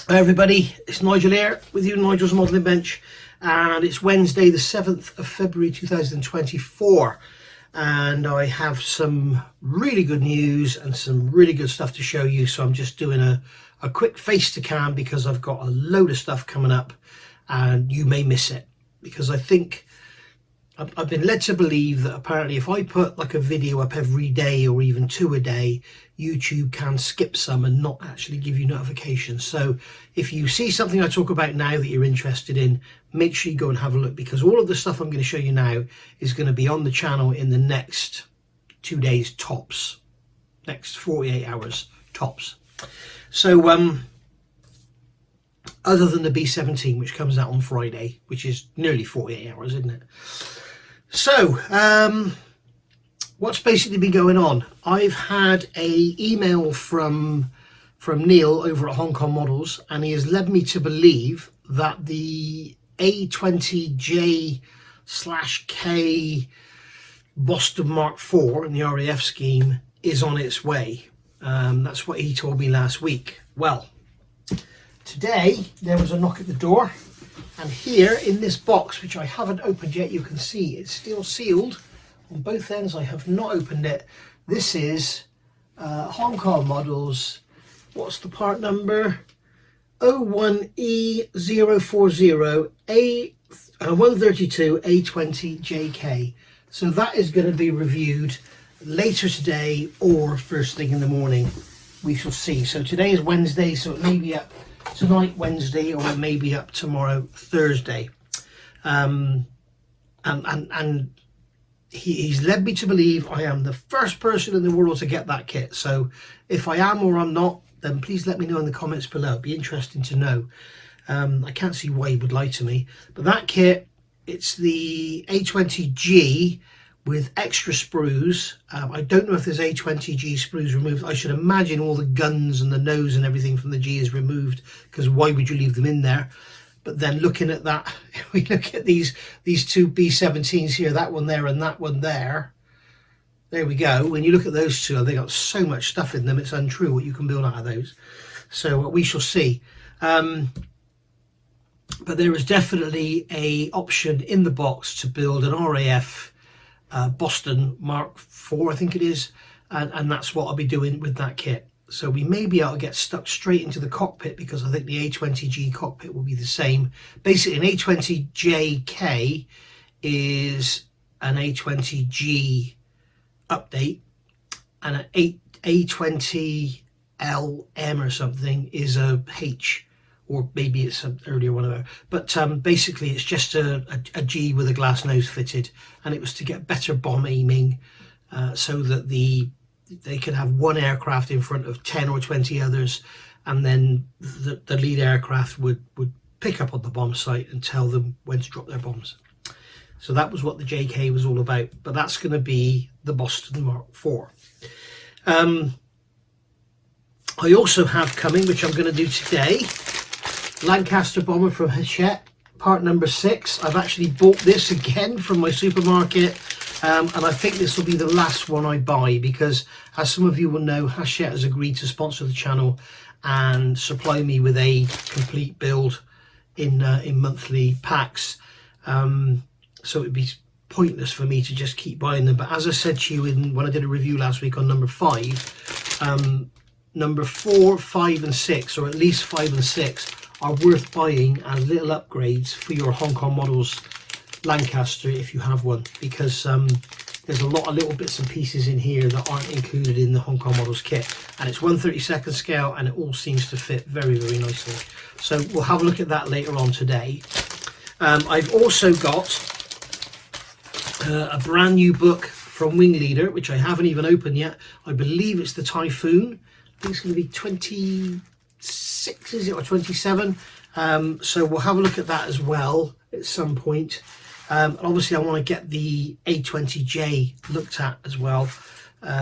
Hi everybody, it's Nigel here with you, Nigel's Modelling Bench, and it's Wednesday the 7th of February 2024, and I have some really good news and some really good stuff to show you. So I'm just doing a quick face to cam because I've got a load of stuff coming up and you may miss it, because I think I've been led to believe that apparently if I put like a video up every day or even two a day, YouTube can skip some and not actually give you notifications. So if you see something I talk about now that you're interested in, make sure you go and have a look, because all of the stuff I'm going to show you now is going to be on the channel in the next 2 days tops, next 48 hours tops. So other than the B17, which comes out on Friday, which is nearly 48 hours, isn't it? So what's basically been going on? I've had a email from Neil over at Hong Kong Models, and he has led me to believe that the A20J/K Boston Mark IV in the RAF scheme is on its way. That's what he told me last week. Well, today there was a knock at the door, and here in this box, which I haven't opened yet, you can see it's still sealed on both ends. I have not opened it. This is Hong Kong Models. What's the part number? 01E040 132 A20JK. So that is going to be reviewed later today or first thing in the morning. We shall see. So today is Wednesday, so it may be up tonight, Wednesday, or it may be up tomorrow, Thursday. And he's led me to believe I am the first person in the world to get that kit. So if I am or I'm not, then please let me know in the comments below. It'd be interesting to know. I can't see why he would lie to me. But that kit, it's the A20G with extra sprues. I don't know if there's A20G sprues removed. I should imagine all the guns and the nose and everything from the G is removed, because why would you leave them in there? But then looking at that, we look at these two B17s here, that one there and that one there. There we go. When you look at those two, they got so much stuff in them, it's untrue what you can build out of those. So we shall see. But there is definitely a option in the box to build an RAF Boston Mark IV, I think it is, and that's what I'll be doing with that kit. So we may be able to get stuck straight into the cockpit, because I think the A20G cockpit will be the same. Basically, an A20JK is an A20G update, and an A20LM or something is a H, or maybe it's an earlier one of them. But basically it's just a G with a glass nose fitted, and it was to get better bomb aiming, so that they could have one aircraft in front of 10 or 20 others, and then the lead aircraft would pick up on the bomb site and tell them when to drop their bombs. So that was what the JK was all about, but that's going to be the Boston Mark IV. I also have coming, which I'm going to do today, Lancaster Bomber from Hachette, part number 6. I've actually bought this again from my supermarket, and I think this will be the last one I buy, because as some of you will know, Hachette has agreed to sponsor the channel and supply me with a complete build in monthly packs. So it'd be pointless for me to just keep buying them. But as I said to you when I did a review last week on number 5, number 4, 5 and 6, or at least 5 and 6, are worth buying as little upgrades for your Hong Kong Models Lancaster if you have one, because there's a lot of little bits and pieces in here that aren't included in the Hong Kong Models kit, and it's 1/32 scale, and it all seems to fit very, very nicely. So we'll have a look at that later on today. I've also got a brand new book from Wing Leader, which I haven't even opened yet. I believe it's the Typhoon. I think it's going to be 26, is it, or 27? So we'll have a look at that as well at some point. And obviously I want to get the A20J looked at as well.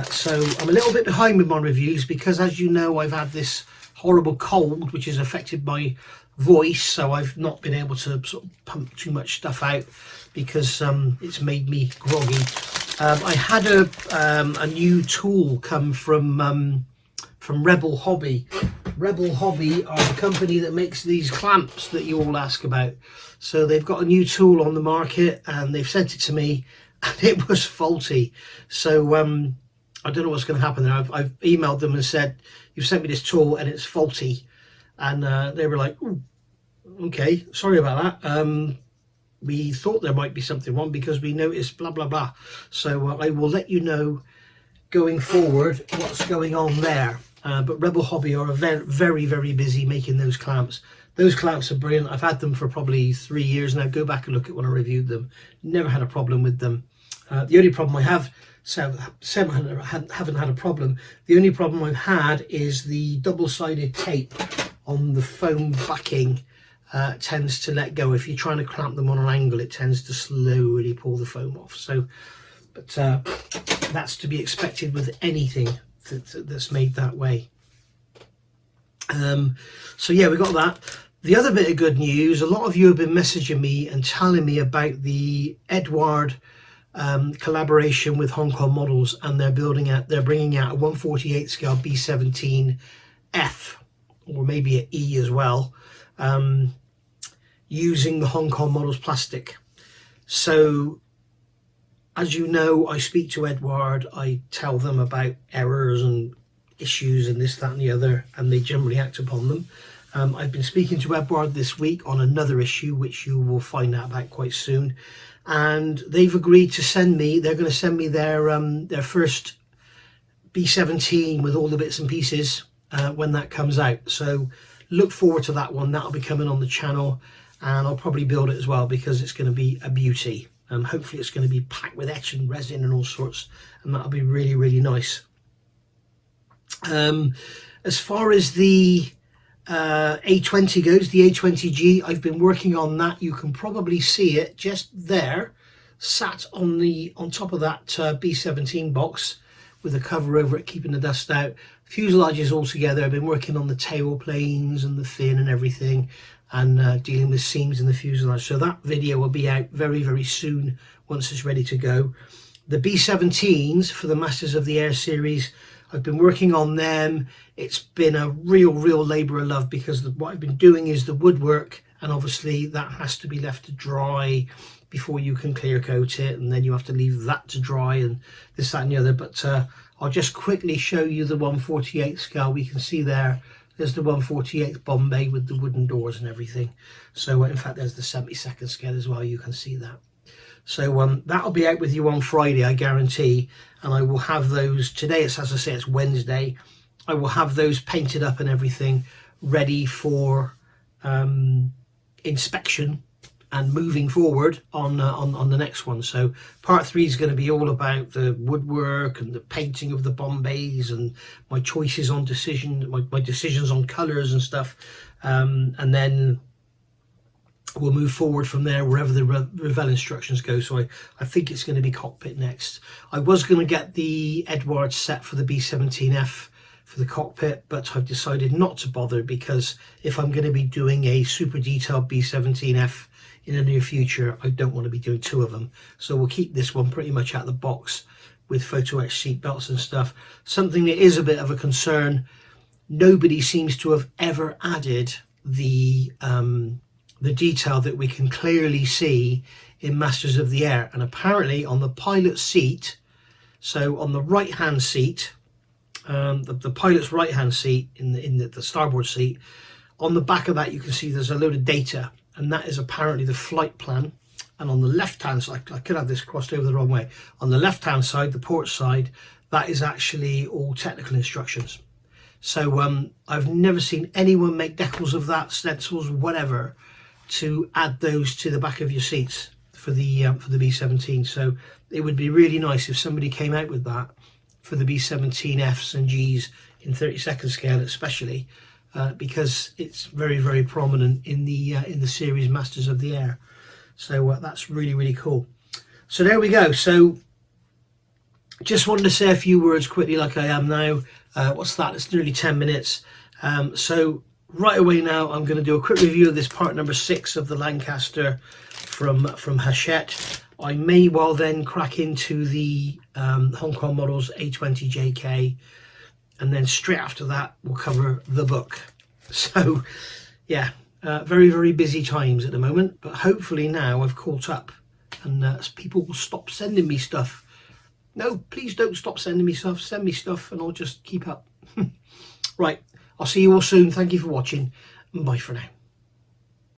So I'm a little bit behind with my reviews, because as you know, I've had this horrible cold which has affected my voice, so I've not been able to sort of pump too much stuff out, because it's made me groggy. I had a new tool come from Rebel Hobby, Rebel Hobby are the company that makes these clamps that you all ask about. So they've got a new tool on the market and they've sent it to me and it was faulty. So I don't know what's going to happen there. I've emailed them and said, you've sent me this tool and it's faulty. And they were like, ooh, okay, sorry about that. We thought there might be something wrong because we noticed blah, blah, blah. So I will let you know going forward what's going on there. But Rebel Hobby are very, very busy making those clamps. Those clamps are brilliant. I've had them for probably 3 years now. Go back and look at when I reviewed them. Never had a problem with them. The only problem I have, haven't had a problem. The only problem I've had is the double-sided tape on the foam backing tends to let go. If you're trying to clamp them on an angle, it tends to slowly pull the foam off. So, but that's to be expected with anything that's made that way. So yeah, we got that. The other bit of good news, a lot of you have been messaging me and telling me about the Edward collaboration with Hong Kong Models, and they're bringing out a 1/48 scale B17F, or maybe an E as well, using the Hong Kong Models plastic. So as you know, I speak to Edward, I tell them about errors and issues and this, that and the other, and they generally act upon them. I've been speaking to Edward this week on another issue, which you will find out about quite soon. And they've agreed to send me, they're going to send me their first B17 with all the bits and pieces when that comes out. So look forward to that one. That'll be coming on the channel, and I'll probably build it as well because it's going to be a beauty. Hopefully it's going to be packed with etch and resin and all sorts, and that'll be really, really nice. As far as the A20 goes, the A20G, I've been working on that. You can probably see it just there, sat on top of that B17 box with a cover over it, keeping the dust out. Fuselages all together. I've been working on the tail planes and the fin and everything, and dealing with seams in the fuselage. So that video will be out very, very soon once it's ready to go. The B17s for the Masters of the Air series, I've been working on them. It's been a real labour of love because what I've been doing is the woodwork, and obviously that has to be left to dry before you can clear coat it, and then you have to leave that to dry and this, that and the other. But I'll just quickly show you the 1/48 scale. We can see there's the 1/48 Bombay with the wooden doors and everything. So in fact there's the 72nd scale as well, you can see that. So that'll be out with you on Friday, I guarantee, and I will have those today. It's, as I say, it's Wednesday. I will have those painted up and everything ready for inspection and moving forward on the next one. So part 3 is going to be all about the woodwork and the painting of the Bombays and my choices on my decisions on colours and stuff, and then we'll move forward from there wherever the Revell instructions go. So I think it's going to be cockpit next. I was going to get the Edward set for the B17F for the cockpit, but I've decided not to bother, because if I'm going to be doing a super detailed B17F in the near future, I don't want to be doing 2 of them. So we'll keep this one pretty much out of the box with photo etch seat belts and stuff. Something that is a bit of a concern, nobody seems to have ever added the detail that we can clearly see in Masters of the Air. And apparently on the pilot seat, so on the right hand seat, the pilot's right hand seat in the starboard seat, on the back of that you can see there's a load of data, and that is apparently the flight plan. And on the left hand side, I could have this crossed over the wrong way, on the left hand side, the port side, that is actually all technical instructions. So I've never seen anyone make decals of that, stencils, whatever, to add those to the back of your seats for the B17. So it would be really nice if somebody came out with that for the B17Fs and Gs in 32nd scale, especially because it's very prominent in the series Masters of the Air. So that's really cool. So there we go. So just wanted to say a few words quickly, like I am now. What's that? It's nearly 10 minutes. So right away now, I'm going to do a quick review of this part number 6 of the Lancaster from Hachette. I may well then crack into the Hong Kong Models A20JK, and then straight after that we'll cover the book. So yeah, very, very busy times at the moment, but hopefully now I've caught up and people will stop sending me stuff. No, please don't stop sending me stuff. Send me stuff and I'll just keep up. Right, I'll see you all soon. Thank you for watching, and bye for now.